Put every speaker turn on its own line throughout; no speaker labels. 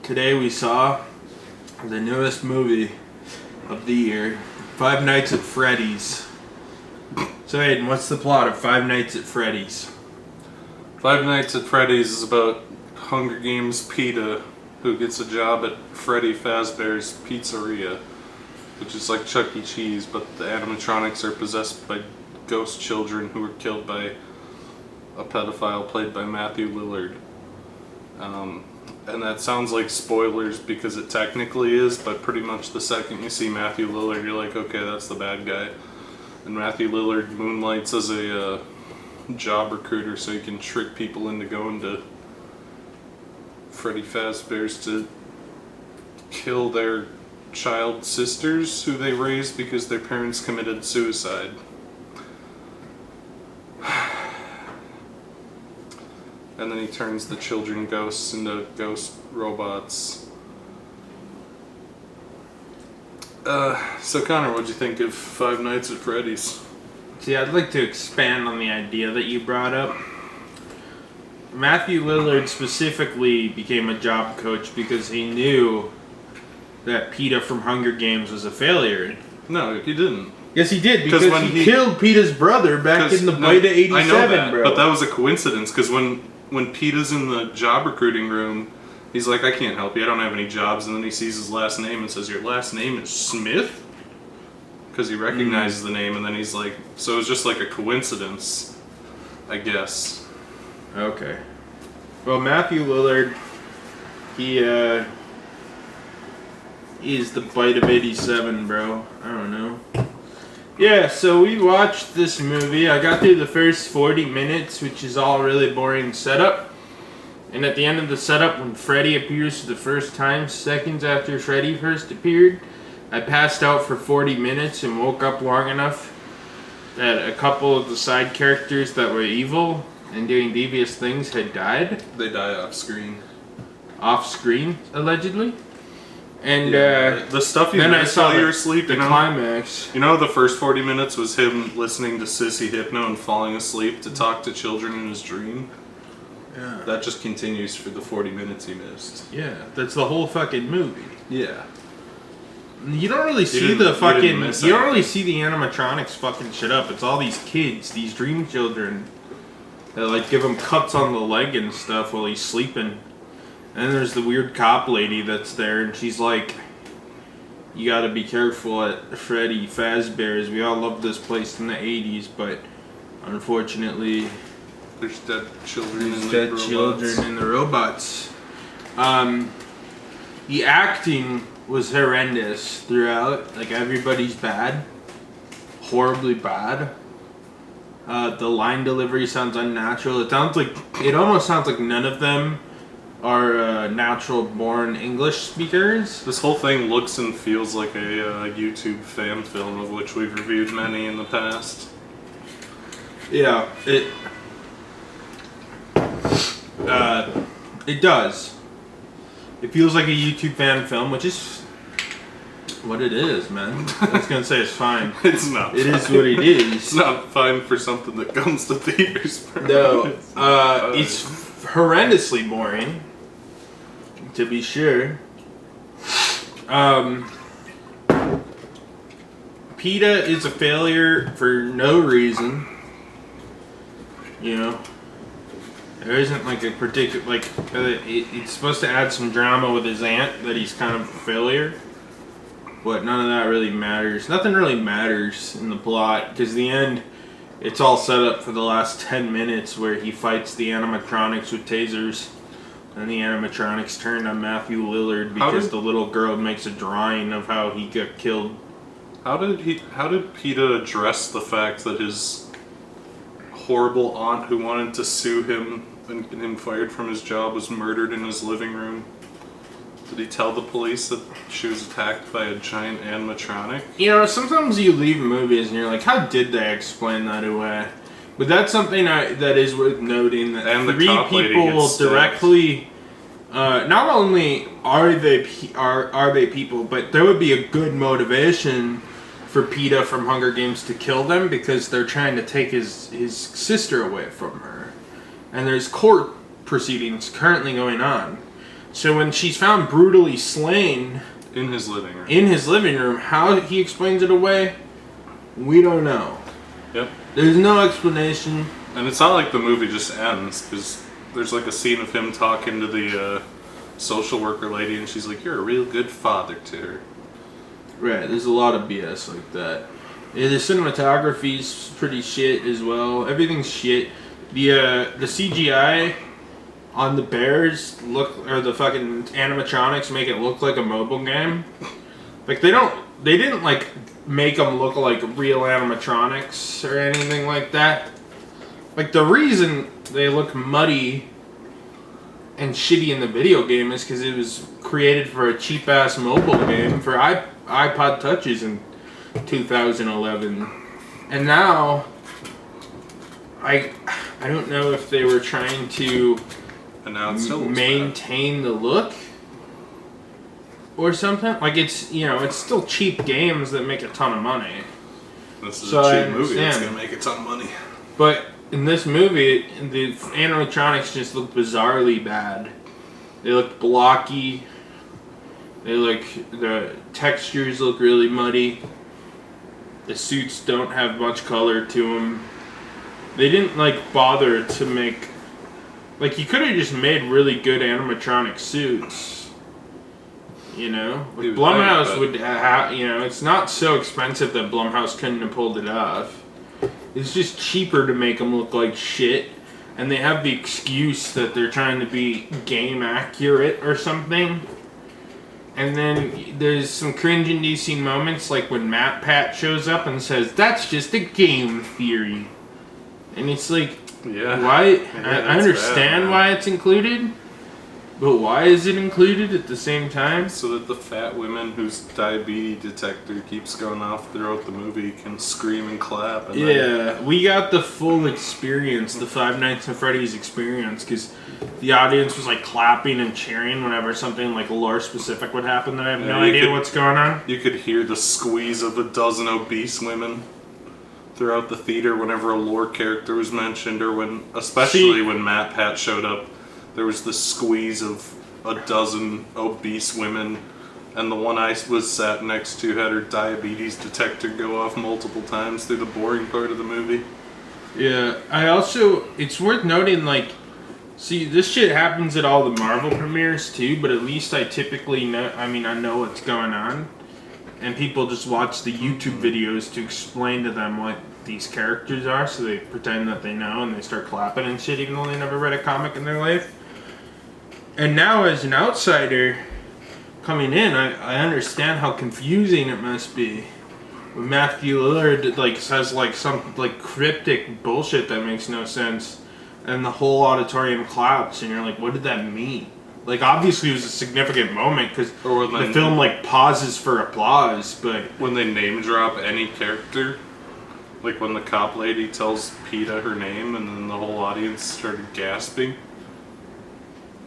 today we saw the newest movie of the year, Five Nights at Freddy's. So Aiden, what's the plot of Five Nights at Freddy's?
Five Nights at Freddy's is about Hunger Games PETA, who gets a job at Freddy Fazbear's Pizzeria, which is like Chuck E. Cheese, but the animatronics are possessed by ghost children who were killed by a pedophile played by Matthew Lillard. And that sounds like spoilers because it technically is, but pretty much the second you see Matthew Lillard, you're like, okay, that's the bad guy. And Matthew Lillard moonlights as a job recruiter so he can trick people into going to Freddy Fazbear's to kill their child sisters who they raised because their parents committed suicide. And then he turns the children ghosts into ghost robots. So Connor, what'd you think of Five Nights at Freddy's?
See, I'd like to expand on the idea that you brought up. Matthew Lillard specifically became a job coach because he knew that PETA from Hunger Games was a failure.
No, he didn't.
Yes, he did, because he killed PETA's brother back in the Bite of 87,
I know that,
bro.
But that was a coincidence, because when PETA's in the job recruiting room, he's like, I can't help you, I don't have any jobs, and then he sees his last name and says, your last name is Smith? Because he recognizes the name, and then he's like, so it was just like a coincidence, I guess.
Okay. Well, Matthew Lillard, he is the Bite of 87, bro. I don't know. Yeah, so we watched this movie. I got through the first 40 minutes, which is all really boring setup. And at the end of the setup, when Freddy appears for the first time, seconds after Freddy first appeared, I passed out for 40 minutes and woke up long enough that a couple of the side characters that were evil and doing devious things had died.
They die off screen.
Off screen, allegedly. And
the stuff you missed while you were asleep,
the climax.
You know, the first 40 minutes was him listening to Sissy Hypno and falling asleep to talk to children in his dream.
Yeah.
That just continues for the 40 minutes he missed.
Yeah, that's the whole fucking movie.
Yeah.
You don't really see the fucking. You don't really see the animatronics fucking shit up. It's all these kids, these dream children, that like give him cuts on the leg and stuff while he's sleeping. And there's the weird cop lady that's there, and she's like, you gotta be careful at Freddy Fazbear's. We all loved this place in the 80s, but unfortunately,
there's dead children in
the robots. The acting was horrendous throughout. Like, everybody's bad. Horribly bad. The line delivery sounds unnatural. It almost sounds like none of them are natural-born English speakers.
This whole thing looks and feels like a YouTube fan film, of which we've reviewed many in the past.
Yeah, it does. It feels like a YouTube fan film, which is what it is, man. I was gonna say it's fine.
It's not.
It is what it is.
It's not fine for something that comes to theaters. Bro.
No, it's horrendously boring, to be sure. PETA is a failure for no reason. You know, there isn't like a particular it's supposed to add some drama with his aunt that he's kind of a failure, but none of that really matters. Nothing really matters in the plot, because the end, it's all set up for the last 10 minutes where he fights the animatronics with tasers, and the animatronics turn on Matthew Lillard because the little girl makes a drawing of how he got killed.
How did PETA address the fact that his horrible aunt, who wanted to sue him and get him fired from his job, was murdered in his living room? Did he tell the police that she was attacked by a giant animatronic?
You know, sometimes you leave movies and you're like, how did they explain that away? But that's something that is worth noting, that
and
three people directly. Not only are they people, but there would be a good motivation for PETA from Hunger Games to kill them, because they're trying to take his sister away from her, and there's court proceedings currently going on. So when she's found brutally slain
In his living room.
in his living room, how he explains it away, we don't know.
Yep.
There's no explanation.
And it's not like the movie just ends, because there's like a scene of him talking to the social worker lady, and she's like, "You're a real good father to her."
Right, there's a lot of BS like that. Yeah, the cinematography's pretty shit as well. Everything's shit. The CGI on the bears or the fucking animatronics make it look like a mobile game. Like they didn't like make them look like real animatronics or anything like that. Like the reason they look muddy and shitty in the video game is because it was created for a cheap ass mobile game for iPod Touches in 2011, and now I don't know if they were trying to
And now it still looks
maintain the look or something. Like it's it's still cheap games that make a ton of money.
bad. This is
So
a
I
cheap movie that's
understand.
gonna make a ton of money.
But in this movie, the animatronics just look bizarrely bad. They look blocky. The textures look really muddy. The suits don't have much color to them. They didn't bother to make you could have just made really good animatronic suits. Blumhouse would have. It's not so expensive that Blumhouse couldn't have pulled it off. It's just cheaper to make them look like shit, and they have the excuse that they're trying to be game accurate or something. And then there's some cringe-inducing moments, like when Matt Pat shows up and says, "That's just a game theory," and it's like,
Yeah.
why?
Yeah,
I understand
bad,
why it's included, but why is it included at the same time?
So that the fat women whose diabetes detector keeps going off throughout the movie can scream and clap. And then
Yeah, we got the full experience, the Five Nights at Freddy's experience, because the audience was clapping and cheering whenever something lore specific would happen that I have no
you
idea
could-
what's going on.
you could hear the squeeze of a dozen obese women throughout the theater whenever a lore character was mentioned, or especially when Matt Pat showed up, there was the squeeze of a dozen obese women, and the one I was sat next to had her diabetes detector go off multiple times through the boring part of the movie.
Yeah, it's worth noting, see, this shit happens at all the Marvel premieres too, but at least I typically know, I know what's going on. And people just watch the YouTube videos to explain to them what these characters are, so they pretend that they know and they start clapping and shit even though they never read a comic in their life. And now as an outsider coming in, I understand how confusing it must be. When Matthew Lillard says some cryptic bullshit that makes no sense, and the whole auditorium claps, and you're like, what did that mean? Obviously it was a significant moment because the film pauses for applause, but
When they name drop any character, like when the cop lady tells PETA her name and then the whole audience started gasping,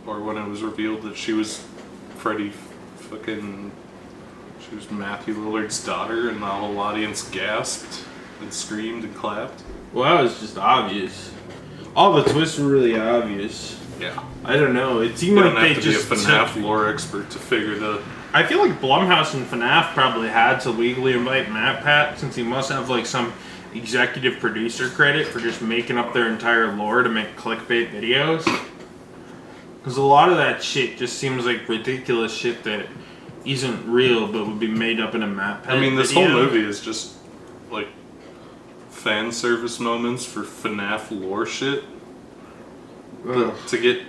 or when it was revealed that she was Freddy she was Matthew Lillard's daughter, and the whole audience gasped and screamed and clapped.
well, that was just obvious. All the twists were really obvious.
Yeah.
I don't know. It seemed
You
like
don't
they
have to be a
just
FNAF
took-
lore expert to figure the...
I feel like Blumhouse and FNAF probably had to legally invite Matt Pat, since he must have some executive producer credit for just making up their entire lore to make clickbait videos. Because a lot of that shit just seems like ridiculous shit that isn't real but would be made up in a Matt Pat
this
video.
whole movie is just fan service moments for FNAF lore shit.
Ugh.
To get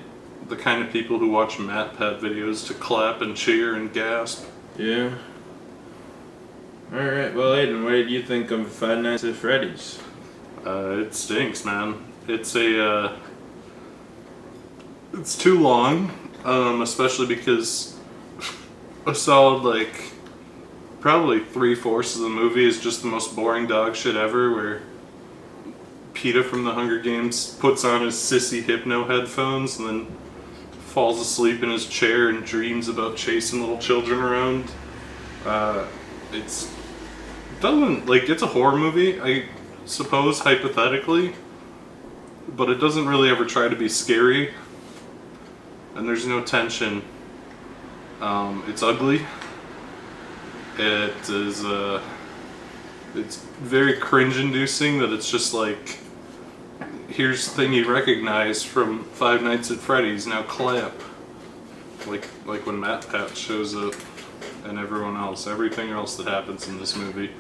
the kind of people who watch Matt Pat videos to clap and cheer and gasp.
Yeah. Alright, well, Aiden, what did you think of Five Nights at Freddy's?
It stinks, man. It's it's too long, especially because a solid, probably 3/4 of the movie is just the most boring dog shit ever, where PETA from the Hunger Games puts on his sissy hypno headphones and then falls asleep in his chair and dreams about chasing little children around. It's a horror movie, I suppose, hypothetically, but it doesn't really ever try to be scary, and there's no tension It's ugly. It is it's very cringe-inducing that it's just like, here's the thing you recognize from Five Nights at Freddy's, now clap. Like when Matt Pat shows up and everything else that happens in this movie.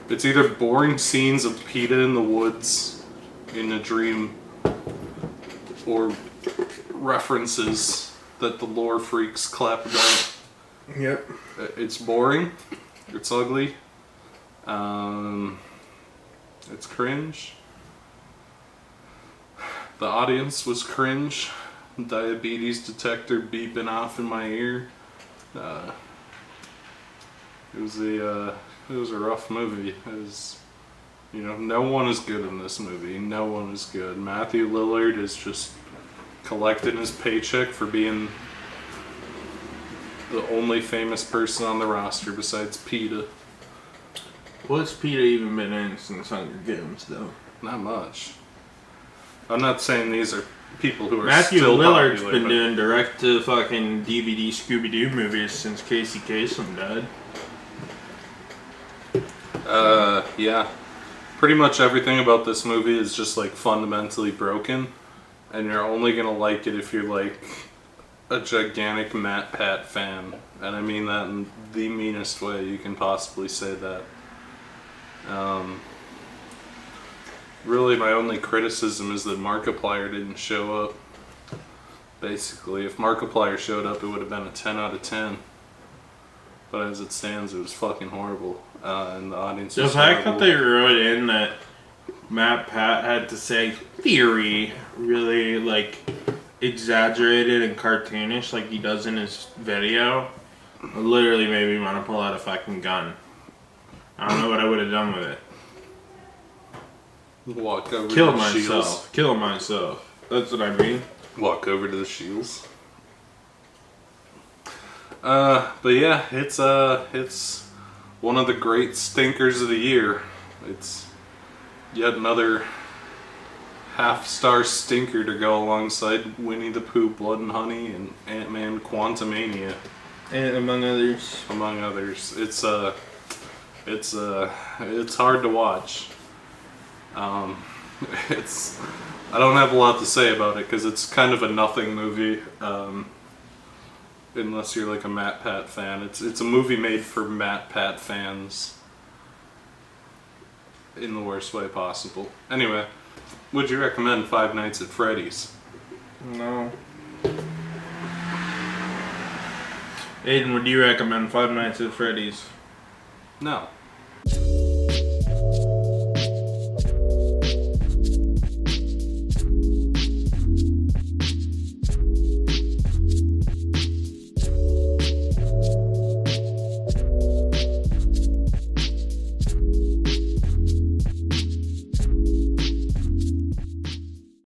It's either boring scenes of PETA in the woods in a dream or references that the lore freaks clap about.
Yep.
It's boring. It's ugly. It's cringe. The audience was cringe. Diabetes detector beeping off in my ear. It was a rough movie. No one is good in this movie. No one is good. Matthew Lillard is just collecting his paycheck for being the only famous person on the roster besides PETA.
What's PETA even been in since Hunger Games, though?
Not much. I'm not saying these are people who are
Matthew
still
Lillard's
popular,
been
but
doing direct to fucking DVD Scooby-Doo movies since Casey Kasem died.
Yeah. Pretty much everything about this movie is just like fundamentally broken, and you're only gonna like it if you're like a gigantic Matt Pat fan, and I mean that in the meanest way you can possibly say that. Really, my only criticism is that Markiplier didn't show up. Basically, if Markiplier showed up, it would have been a 10 out of 10. But as it stands, it was fucking horrible. And the audience
The
was
fact
horrible.
that they wrote in that Matt Pat had to say theory really, like, exaggerated and cartoonish like he does in his video literally made me want to pull out a fucking gun. I don't know what I would have done with it.
Walk over
Kill
to the Shields.
myself. Kill myself. That's what I mean.
Walk over to the Shields. But yeah, it's one of the great stinkers of the year. It's yet another half-star stinker to go alongside Winnie the Pooh, Blood and Honey, and Ant-Man Quantumania,
And among others.
among others. It's hard to watch. I don't have a lot to say about it because it's kind of a nothing movie. Unless you're like a Matt Pat fan, it's a movie made for Matt Pat fans in the worst way possible. Anyway, would you recommend Five Nights at Freddy's?
No. Aiden, would you recommend Five Nights at Freddy's?
No.